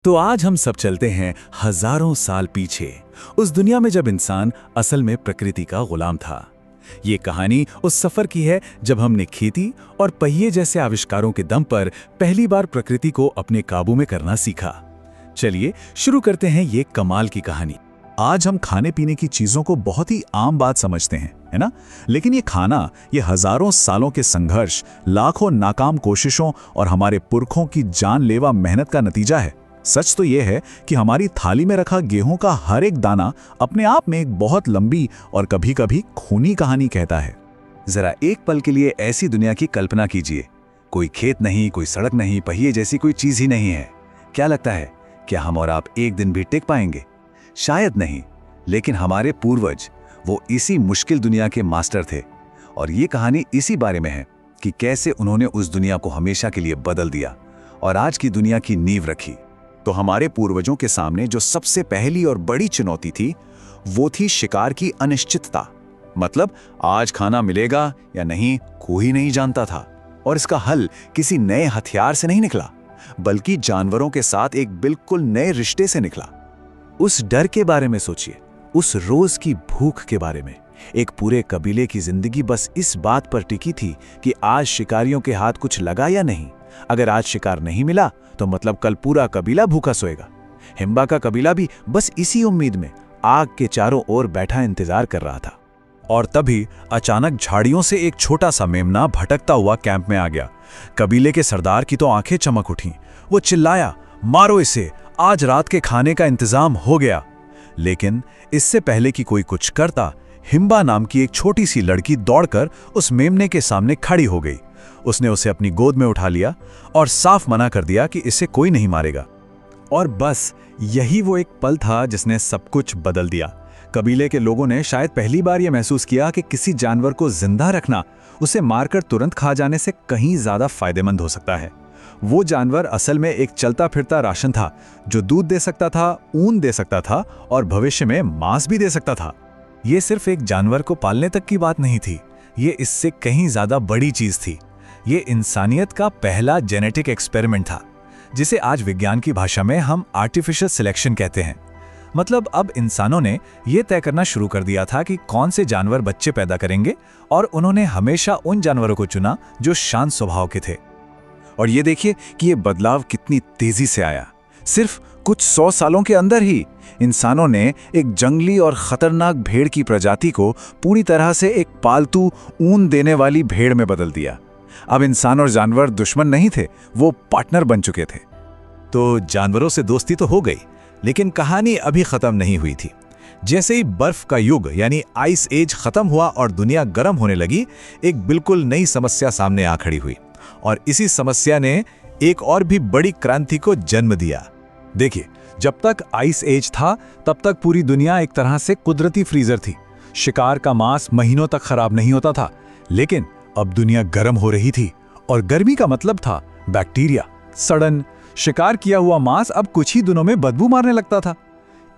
तो आज हम सब चलते हैं हजारों साल पीछे, उस दुनिया में जब इंसान असल में प्रकृति का गुलाम था। ये कहानी उस सफर की है जब हमने खेती और पहिए जैसे आविष्कारों के दम पर पहली बार प्रकृति को अपने काबू में करना सीखा। चलिए शुरू करते हैं ये कमाल की कहानी। आज हम खाने पीने की चीजों को बहुत ही आम बात समझते हैं, है ना? लेकिन ये खाना, ये हजारों सालों के संघर्ष, लाखों नाकाम कोशिशों और हमारे पुरखों की जानलेवा मेहनत का नतीजा है। सच तो यह है कि हमारी थाली में रखा गेहूं का हर एक दाना अपने आप में एक बहुत लंबी और कभी-कभी खूनी कहानी कहता है। जरा एक पल के लिए ऐसी दुनिया की कल्पना कीजिए। कोई खेत नहीं, कोई सड़क नहीं, पहिए जैसी कोई चीज ही नहीं है। क्या लगता है, क्या हम और आप एक दिन भी टिक पाएंगे? शायद नहीं, लेकिन हमारे पूर्वज वो इसी मुश्किल दुनिया के मास्टर थे। और ये कहानी इसी बारे में है कि कैसे उन्होंने उस दुनिया को हमेशा के लिए बदल दिया और आज की दुनिया की नींव रखी। तो हमारे पूर्वजों के सामने जो सबसे पहली और बड़ी चुनौती थी, वो थी शिकार की अनिश्चितता। मतलब आज खाना मिलेगा या नहीं, कोई नहीं जानता था। और इसका हल किसी नए हथियार से नहीं निकला, बल्कि जानवरों के साथ एक बिल्कुल नए रिश्ते से निकला। उस डर के बारे में सोचिए, उस रोज की भूख के बारे में। एक पूरे कबीले की जिंदगी बस इस बात पर टिकी थी कि आज शिकारियों के हाथ कुछ लगा या नहीं। अगर आज शिकार नहीं मिला तो मतलब कल पूरा कबीला भूखा सोएगा। हिम्बा का कबीला भी बस इसी उम्मीद में आग के चारों ओर बैठा इंतजार कर रहा था। और तभी अचानक झाड़ियों से एक छोटा सा मेमना भटकता हुआ कैंप में आ गया। कबीले के सरदार की तो आंखें चमक उठीं। वो चिल्लाया, मारो इसे, आज रात के खाने का इंतजाम हो गया। लेकिन इससे पहले कि कोई कुछ करता, हिम्बा नाम की एक छोटी सी लड़की दौड़कर उस मेमने के सामने खड़ी हो गई। उसने उसे अपनी गोद में उठा लिया और साफ मना कर दिया कि इसे कोई नहीं मारेगा। और बस यही वो एक पल था जिसने सब कुछ बदल दिया। कबीले के लोगों ने शायद पहली बार यह महसूस किया कि किसी जानवर को जिंदा रखना उसे मारकर तुरंत खा जाने से कहीं ज्यादा फायदेमंद हो सकता है। वो जानवर असल में एक चलता फिरता राशन था, जो दूध दे सकता था, ऊन दे सकता था और भविष्य में मांस भी दे सकता था। ये सिर्फ एक जानवर को पालने तक की बात नहीं थी, ये इससे कहीं ज्यादा बड़ी चीज थी। ये इंसानियत का पहला जेनेटिक एक्सपेरिमेंट था, जिसे आज विज्ञान की भाषा में हम आर्टिफिशियल सिलेक्शन कहते हैं। मतलब अब इंसानों ने यह तय करना शुरू कर दिया था कि कौन से जानवर बच्चे पैदा करेंगे, और उन्होंने हमेशा उन जानवरों को चुना जो शांत स्वभाव के थे। और ये देखिए कि ये बदलाव कितनी तेजी से आया। सिर्फ कुछ 100 सालों के अंदर ही इंसानों ने एक जंगली और खतरनाक भेड़ की प्रजाति को पूरी तरह से एक पालतू ऊन देने वाली भेड़ में बदल दिया। अब इंसान और जानवर दुश्मन नहीं थे, वो पार्टनर बन चुके थे। तो जानवरों से दोस्ती तो हो गई, लेकिन कहानी अभी खत्म नहीं हुई थी। जैसे ही बर्फ का युग यानी आइस एज खत्म हुआ और दुनिया गर्म होने लगी, एक बिल्कुल नई समस्या सामने आ खड़ी हुई। और इसी समस्या ने एक और भी बड़ी क्रांति को जन्म दिया। देखिए, जब तक आइस एज था तब तक पूरी दुनिया एक तरह से कुदरती फ्रीजर थी। शिकार का मांस महीनों तक खराब नहीं होता था। लेकिन अब दुनिया गर्म हो रही थी, और गर्मी का मतलब था बैक्टीरिया, सड़न। शिकार किया हुआ मांस अब कुछ ही दिनों में बदबू मारने लगता था।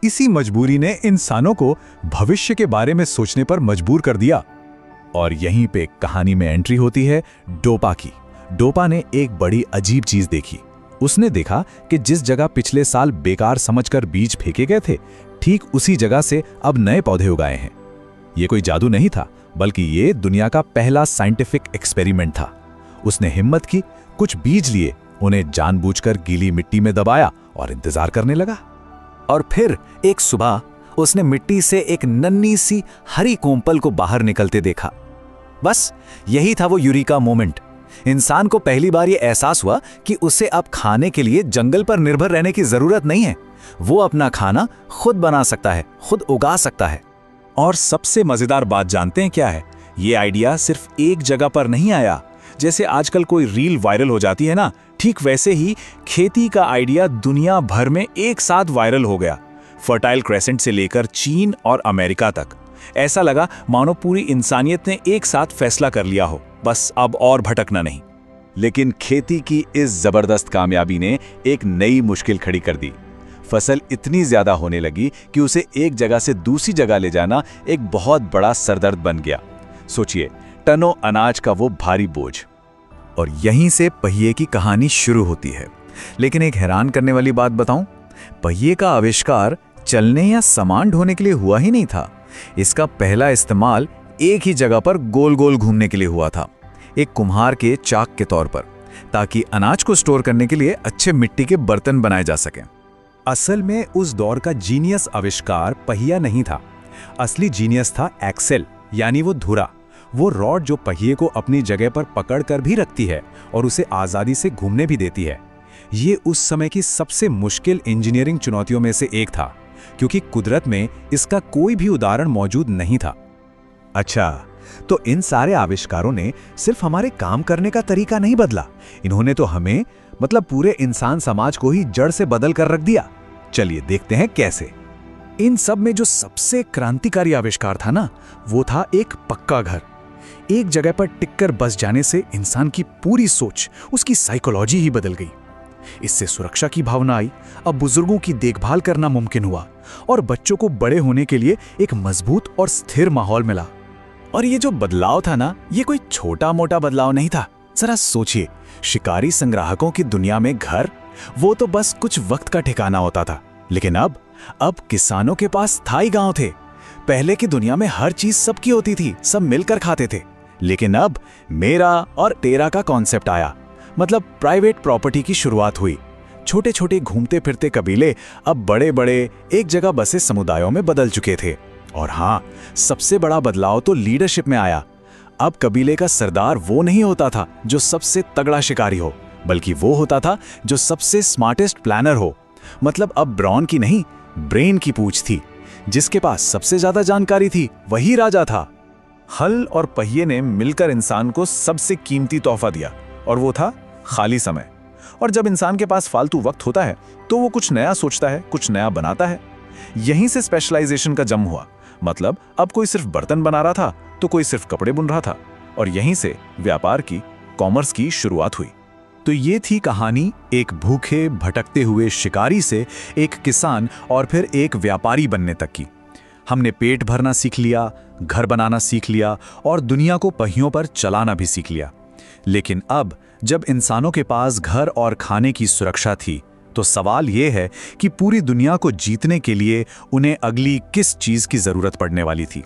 इसी मजबूरी ने इंसानों को भविष्य के बारे में सोचने पर मजबूर कर दिया। और यहीं पे कहानी में एंट्री होती है डोपा की। डोपा ने एक बड़ी अजीब चीज देखी। उसने देखा कि जिस जगह पिछले साल बेकार समझकर बीज फेंके गए थे, ठीक उसी जगह से अब नए पौधे उगाए हैं। ये कोई जादू नहीं था, बल्कि ये दुनिया का पहला साइंटिफिक एक्सपेरिमेंट था। उसने हिम्मत की, कुछ बीज लिए, उन्हें जानबूझकर गीली मिट्टी में दबाया और इंतजार करने लगा। और फिर एक सुबह उसने मिट्टी से एक नन्ही सी हरी कोम्पल को बाहर निकलते देखा। बस यही था वो यूरिका मोमेंट। इंसान को पहली बार ये एहसास हुआ कि उसे अब खाने के लिए जंगल पर निर्भर रहने की जरूरत नहीं है। वो अपना खाना खुद बना सकता है, खुद उगा सकता है। और सबसे मजेदार बात जानते हैं क्या है? ये आइडिया सिर्फ एक जगह पर नहीं आया। जैसे आजकल कोई रील वायरल हो जाती है ना, ठीक वैसे ही खेती का आइडिया दुनिया भर में एक साथ वायरल हो गया। फर्टाइल क्रेसेंट से लेकर चीन और अमेरिका तक। ऐसा लगा मानो पूरी इंसानियत ने एक साथ फैसला कर लिया हो, बस अब और भटकना नहीं। लेकिन खेती की इस जबरदस्त कामयाबी ने एक नई मुश्किल खड़ी कर दी। फसल इतनी ज्यादा होने लगी कि उसे एक जगह से दूसरी जगह ले जाना एक बहुत बड़ा सरदर्द बन गया। सोचिए, टनों अनाज का वो भारी बोझ। और यहीं से पहिए की कहानी शुरू होती है। लेकिन एक हैरान करने वाली बात बताऊं, पहिए का आविष्कार चलने या सामान ढोने के लिए हुआ ही नहीं था। इसका पहला इस्तेमाल एक ही जगह पर गोल गोल घूमने के लिए हुआ था, एक कुम्हार के चाक के तौर पर, ताकि अनाज को स्टोर करने के लिए अच्छे मिट्टी के बर्तन बनाए जा सकें। असल में उस दौर का जीनियस आविष्कार पहिया नहीं था। असली जीनियस था एक्सेल, यानी वो धुरा, वो रॉड जो पहिए को अपनी जगह पर पकड़ कर भी रखती है और उसे आज़ादी से घूमने भी देती है। ये उस समय की सबसे मुश्किल इंजीनियरिंग चुनौतियों में से एक था, क्योंकि कुदरत में इसका कोई भी उदाहरण मौजूद नहीं था। अच्छा, तो इन सारे आविष्कारों ने सिर्फ हमारे काम करने का तरीका नहीं बदला, इन्होंने तो हमें, मतलब पूरे इंसान समाज को ही जड़ से बदल कर रख दिया। चलिए देखते हैं कैसे। इन सब में जो सबसे क्रांतिकारी आविष्कार था ना, वो था एक पक्का घर। एक जगह पर टिककर बस जाने से इंसान की पूरी सोच, उसकी साइकोलॉजी ही बदल गई। इससे सुरक्षा की भावना आई, अब बुजुर्गों की देखभाल करना मुमकिन हुआ और बच्चों को बड़े होने के लिए एक मजबूत और स्थिर माहौल मिला। और ये जो बदलाव था ना, ये कोई छोटा मोटा बदलाव नहीं था। जरा सोचिए, शिकारी संग्राहकों की दुनिया में घर, वो तो बस कुछ वक्त का ठिकाना होता था। लेकिन अब किसानों के पास स्थायी गांव थे। पहले की दुनिया में हर चीज सबकी होती थी, सब मिलकर खाते थे। लेकिन अब मेरा और तेरा का कॉन्सेप्ट आया, मतलब प्राइवेट प्रॉपर्टी की शुरुआत हुई। छोटे छोटे घूमते फिरते कबीले अब बड़े बड़े एक जगह बसे समुदायों में बदल चुके थे। और हाँ, सबसे बड़ा बदलाव तो लीडरशिप में आया। अब कबीले का सरदार वो नहीं होता था जो सबसे तगड़ा शिकारी हो, बल्कि वो होता था जो सबसे स्मार्टेस्ट प्लानर हो। मतलब अब ब्रॉन की नहीं, ब्रेन की पूछ थी। जिसके पास सबसे ज्यादा जानकारी थी वही राजा था। हल और पहिए ने मिलकर इंसान को सबसे कीमती तोहफा दिया, और वो था खाली समय। और जब इंसान के पास फालतू वक्त होता है तो वो कुछ नया सोचता है, कुछ नया बनाता है। यहीं से स्पेशलाइजेशन का जन्म हुआ। मतलब अब कोई सिर्फ बर्तन बना रहा था तो कोई सिर्फ कपड़े बुन रहा था, और यहीं से व्यापार की, कॉमर्स की शुरुआत हुई। तो ये थी कहानी एक भूखे भटकते हुए शिकारी से एक किसान और फिर एक व्यापारी बनने तक की। हमने पेट भरना सीख लिया, घर बनाना सीख लिया और दुनिया को पहियों पर चलाना भी सीख लिया। लेकिन अब जब इंसानों के पास घर और खाने की सुरक्षा थी, तो सवाल ये है कि पूरी दुनिया को जीतने के लिए उन्हें अगली किस चीज की जरूरत पड़ने वाली थी।